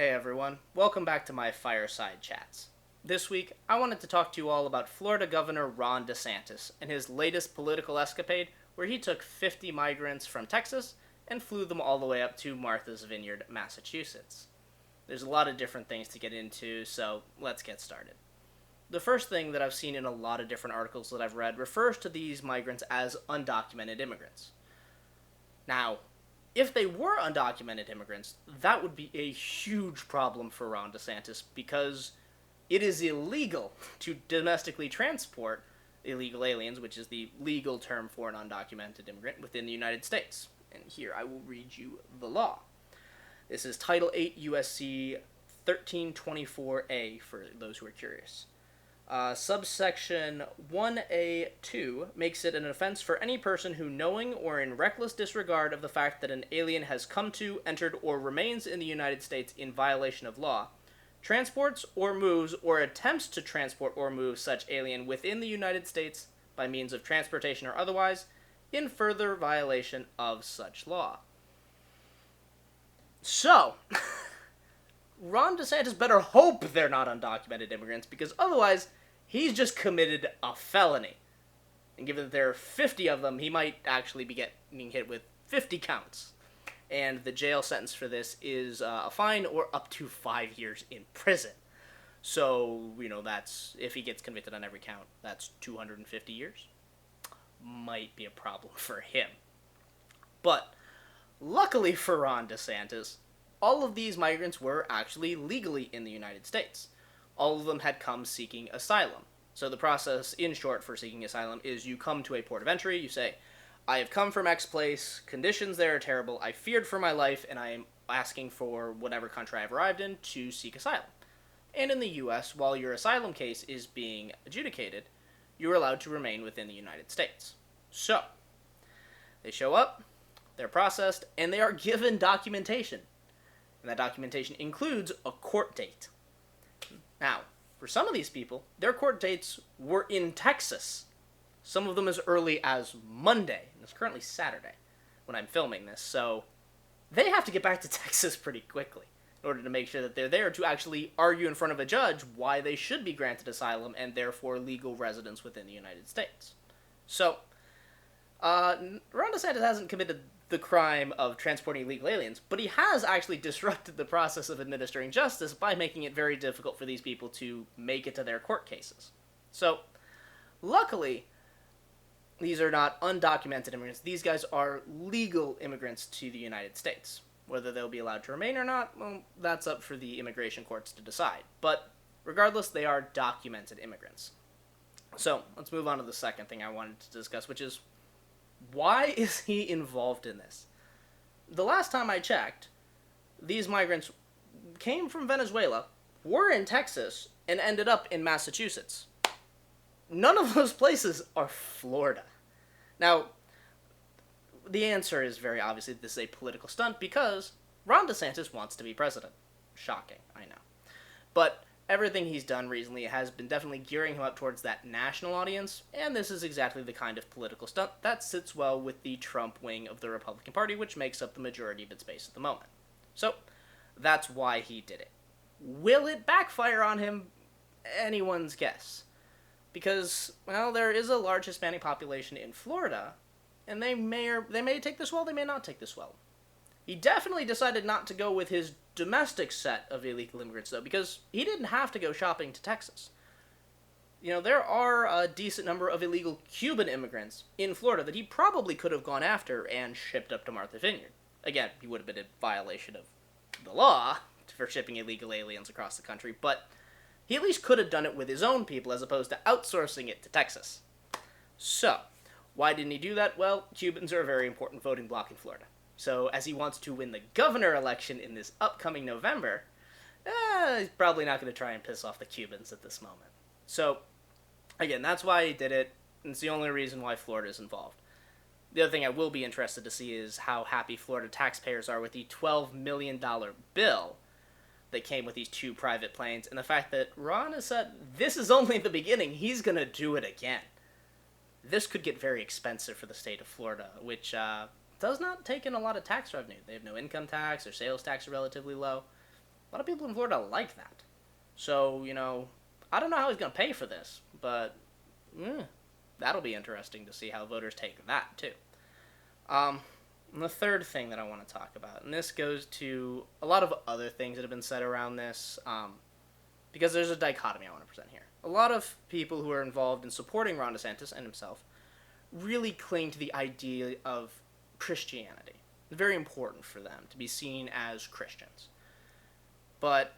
Hey everyone, welcome back to my Fireside Chats. This week, I wanted to talk to you all about Florida Governor Ron DeSantis and his latest political escapade where he took 50 migrants from Texas and flew them all the way up to Martha's Vineyard, Massachusetts. There's a lot of different things to get into, so let's get started. The first thing that I've seen in a lot of different articles that I've read refers to these migrants as undocumented immigrants. Now, if they were undocumented immigrants, that would be a huge problem for Ron DeSantis because it is illegal to domestically transport illegal aliens, which is the legal term for an undocumented immigrant, within the United States. And here I will read you the law. This is Title 8 USC 1324A for those who are curious. Subsection 1A2 makes it an offense for any person who, knowing or in reckless disregard of the fact that an alien has come to, entered, or remains in the United States in violation of law, transports or moves or attempts to transport or move such alien within the United States by means of transportation or otherwise, in further violation of such law. So, Ron DeSantis better hope they're not undocumented immigrants, because otherwise, he's just committed a felony. And given that there are 50 of them, he might actually be getting hit with 50 counts. And the jail sentence for this is a fine or up to 5 years in prison. So, that's, if he gets convicted on every count, that's 250 years. Might be a problem for him. But, luckily for Ron DeSantis, all of these migrants were actually legally in the United States. All of them had come seeking asylum. So the process, in short, for seeking asylum is you come to a port of entry, you say, I have come from X place, conditions there are terrible, I feared for my life, and I am asking for whatever country I've arrived in to seek asylum. And in the U.S., while your asylum case is being adjudicated, you are allowed to remain within the United States. So, they show up, they're processed, and they are given documentation. And that documentation includes a court date. Now, for some of these people, their court dates were in Texas. Some of them as early as Monday, and it's currently Saturday when I'm filming this, so they have to get back to Texas pretty quickly in order to make sure that they're there to actually argue in front of a judge why they should be granted asylum and therefore legal residence within the United States. So, Ron DeSantis hasn't committed the crime of transporting illegal aliens, but he has actually disrupted the process of administering justice by making it very difficult for these people to make it to their court cases. So, luckily, these are not undocumented immigrants. These guys are legal immigrants to the United States. Whether they'll be allowed to remain or not, well, that's up for the immigration courts to decide. But regardless, they are documented immigrants. So, let's move on to the second thing I wanted to discuss, which is, why is he involved in this? The last time I checked, these migrants came from Venezuela, were in Texas, and ended up in Massachusetts. None of those places are Florida. Now, the answer is very obviously this is a political stunt because Ron DeSantis wants to be president. Shocking, I know. But everything he's done recently has been definitely gearing him up towards that national audience, and this is exactly the kind of political stunt that sits well with the Trump wing of the Republican Party, which makes up the majority of its base at the moment. So, that's why he did it. Will it backfire on him? Anyone's guess. Because, well, there is a large Hispanic population in Florida, and they may take this well, they may not take this well. He definitely decided not to go with his domestic set of illegal immigrants, though, because he didn't have to go shopping to Texas. There are a decent number of illegal Cuban immigrants in Florida that he probably could have gone after and shipped up to Martha's Vineyard. Again, he would have been in violation of the law for shipping illegal aliens across the country, but he at least could have done it with his own people as opposed to outsourcing it to Texas. So, why didn't he do that? Well, Cubans are a very important voting bloc in Florida. So, as he wants to win the governor election in this upcoming November, he's probably not going to try and piss off the Cubans at this moment. So, again, that's why he did it, and it's the only reason why Florida is involved. The other thing I will be interested to see is how happy Florida taxpayers are with the $12 million bill that came with these two private planes, and the fact that Ron has said, this is only the beginning, he's going to do it again. This could get very expensive for the state of Florida, which does not take in a lot of tax revenue. They have no income tax, their sales tax are relatively low. A lot of people in Florida like that. So, I don't know how he's going to pay for this, but that'll be interesting to see how voters take that, too. And the third thing that I want to talk about, and this goes to a lot of other things that have been said around this, because there's a dichotomy I want to present here. A lot of people who are involved in supporting Ron DeSantis and himself really cling to the idea of Christianity. It's very important for them to be seen as Christians. But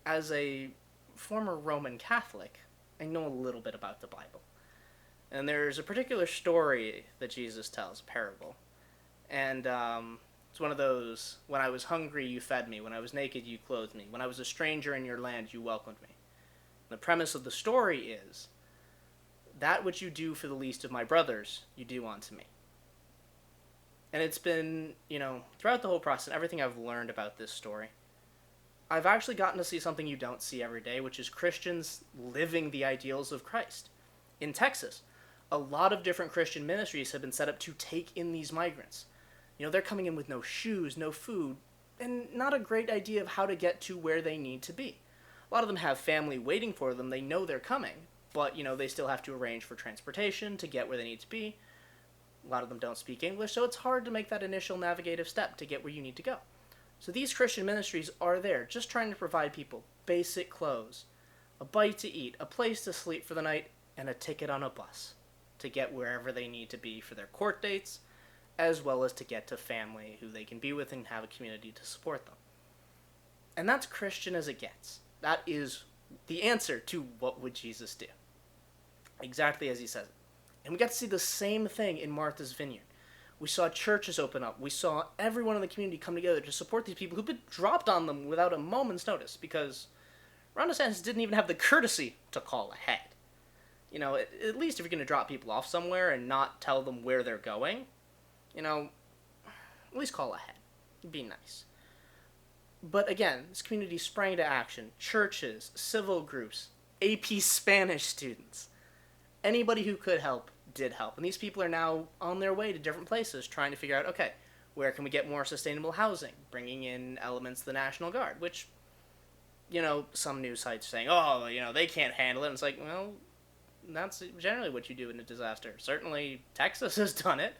as a former Roman Catholic, I know a little bit about the Bible. And there's a particular story that Jesus tells, a parable. And it's one of those, when I was hungry, you fed me. When I was naked, you clothed me. When I was a stranger in your land, you welcomed me. The premise of the story is, that which you do for the least of my brothers, you do unto me. And it's been, throughout the whole process, and everything I've learned about this story, I've actually gotten to see something you don't see every day, which is Christians living the ideals of Christ. In Texas, a lot of different Christian ministries have been set up to take in these migrants. They're coming in with no shoes, no food, and not a great idea of how to get to where they need to be. A lot of them have family waiting for them. They know they're coming, but, they still have to arrange for transportation to get where they need to be. A lot of them don't speak English, so it's hard to make that initial navigative step to get where you need to go. So these Christian ministries are there, just trying to provide people basic clothes, a bite to eat, a place to sleep for the night, and a ticket on a bus to get wherever they need to be for their court dates, as well as to get to family who they can be with and have a community to support them. And that's Christian as it gets. That is the answer to what would Jesus do. Exactly as he says it. And we got to see the same thing in Martha's Vineyard. We saw churches open up. We saw everyone in the community come together to support these people who've been dropped on them without a moment's notice, because Ron DeSantis didn't even have the courtesy to call ahead. At least if you're going to drop people off somewhere and not tell them where they're going, at least call ahead. It'd be nice. But again, this community sprang to action. Churches, civil groups, AP Spanish students. Anybody who could help did help. And these people are now on their way to different places trying to figure out, okay, where can we get more sustainable housing? Bringing in elements of the National Guard, which, some news sites saying, they can't handle it. And it's like, well, that's generally what you do in a disaster. Certainly Texas has done it.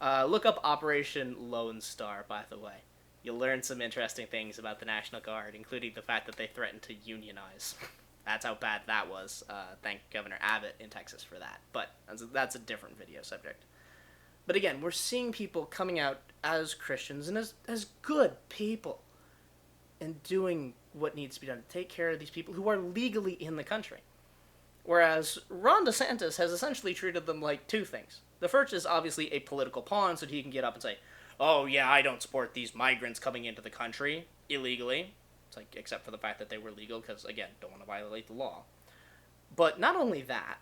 Look up Operation Lone Star, by the way. You'll learn some interesting things about the National Guard, including the fact that they threatened to unionize. That's how bad that was. Thank Governor Abbott in Texas for that. But that's a different video subject. But again, we're seeing people coming out as Christians and as good people and doing what needs to be done to take care of these people who are legally in the country. Whereas Ron DeSantis has essentially treated them like two things. The first is obviously a political pawn, so that he can get up and say, oh yeah, I don't support these migrants coming into the country illegally. It's like, except for the fact that they were legal, because, again, don't want to violate the law. But not only that,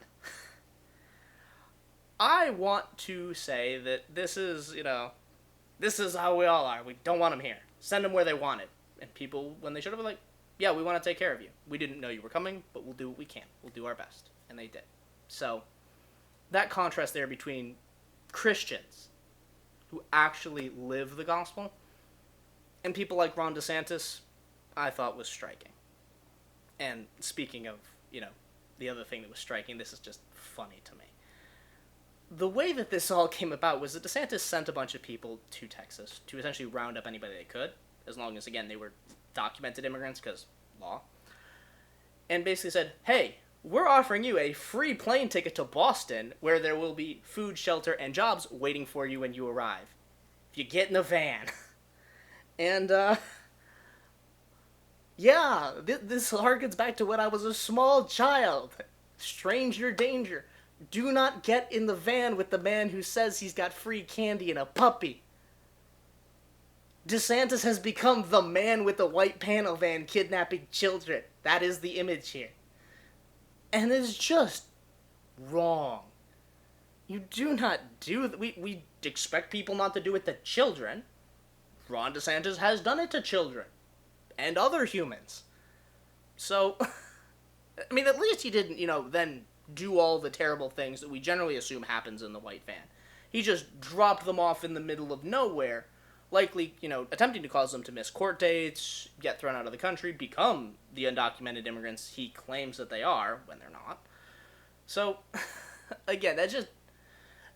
I want to say that this is how we all are. We don't want them here. Send them where they want it. And people, when they showed up, were like, yeah, we want to take care of you. We didn't know you were coming, but we'll do what we can. We'll do our best. And they did. So, that contrast there between Christians who actually live the gospel and people like Ron DeSantis, I thought was striking. And speaking of, the other thing that was striking, this is just funny to me. The way that this all came about was that DeSantis sent a bunch of people to Texas to essentially round up anybody they could, as long as, again, they were documented immigrants, because law, and basically said, hey, we're offering you a free plane ticket to Boston, where there will be food, shelter, and jobs waiting for you when you arrive. If you get in the van. And, yeah, this harkens back to when I was a small child. Stranger danger. Do not get in the van with the man who says he's got free candy and a puppy. DeSantis has become the man with the white panel van kidnapping children. That is the image here. And it's just wrong. You do not do that. We expect people not to do it to children. Ron DeSantis has done it to children. And other humans. So, I mean, at least he didn't, then do all the terrible things that we generally assume happens in the white van. He just dropped them off in the middle of nowhere likely, attempting to cause them to miss court dates, get thrown out of the country, become the undocumented immigrants he claims that they are when they're not. So, again,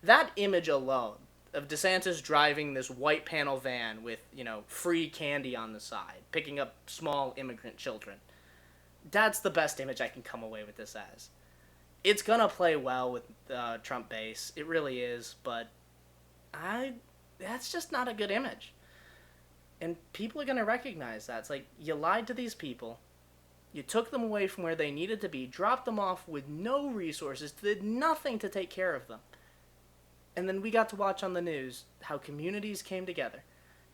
that image alone of DeSantis driving this white panel van with, free candy on the side, picking up small immigrant children, that's the best image I can come away with this as. It's gonna play well with Trump base, it really is, but that's just not a good image. And people are gonna recognize that. It's like, you lied to these people, you took them away from where they needed to be, dropped them off with no resources, did nothing to take care of them. And then we got to watch on the news how communities came together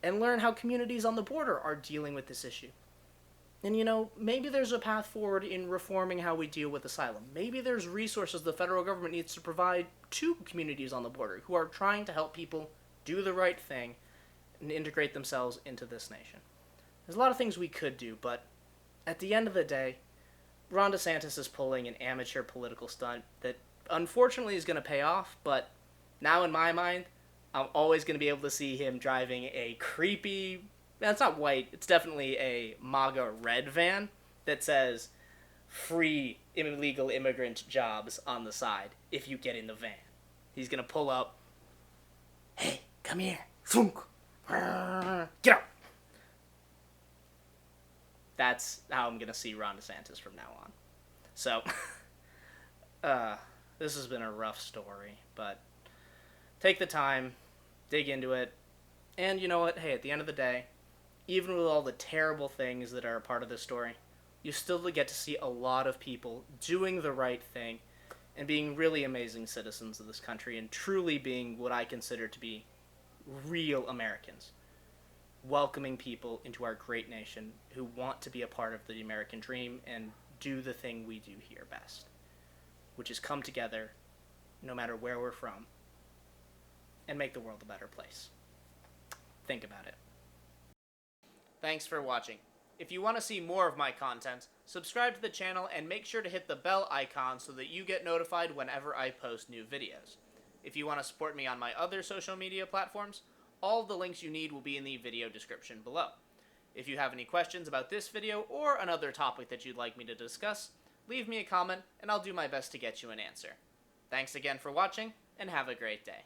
and learn how communities on the border are dealing with this issue. And maybe there's a path forward in reforming how we deal with asylum. Maybe there's resources the federal government needs to provide to communities on the border who are trying to help people do the right thing and integrate themselves into this nation. There's a lot of things we could do, but at the end of the day, Ron DeSantis is pulling an amateur political stunt that unfortunately is going to pay off, but now in my mind, I'm always going to be able to see him driving a creepy... It's not white, it's definitely a MAGA red van that says free illegal immigrant jobs on the side if you get in the van. He's going to pull up, hey, come here, thunk, get out. That's how I'm going to see Ron DeSantis from now on. So, this has been a rough story, but take the time, dig into it, and you know what, hey, at the end of the day, even with all the terrible things that are a part of this story, you still get to see a lot of people doing the right thing and being really amazing citizens of this country and truly being what I consider to be real Americans. Welcoming people into our great nation who want to be a part of the American dream and do the thing we do here best, which is come together, no matter where we're from, and make the world a better place. Think about it. Thanks for watching. If you want to see more of my content, subscribe to the channel and make sure to hit the bell icon so that you get notified whenever I post new videos. If you want to support me on my other social media platforms, all of the links you need will be in the video description below. If you have any questions about this video or another topic that you'd like me to discuss, leave me a comment and I'll do my best to get you an answer. Thanks again for watching, and have a great day.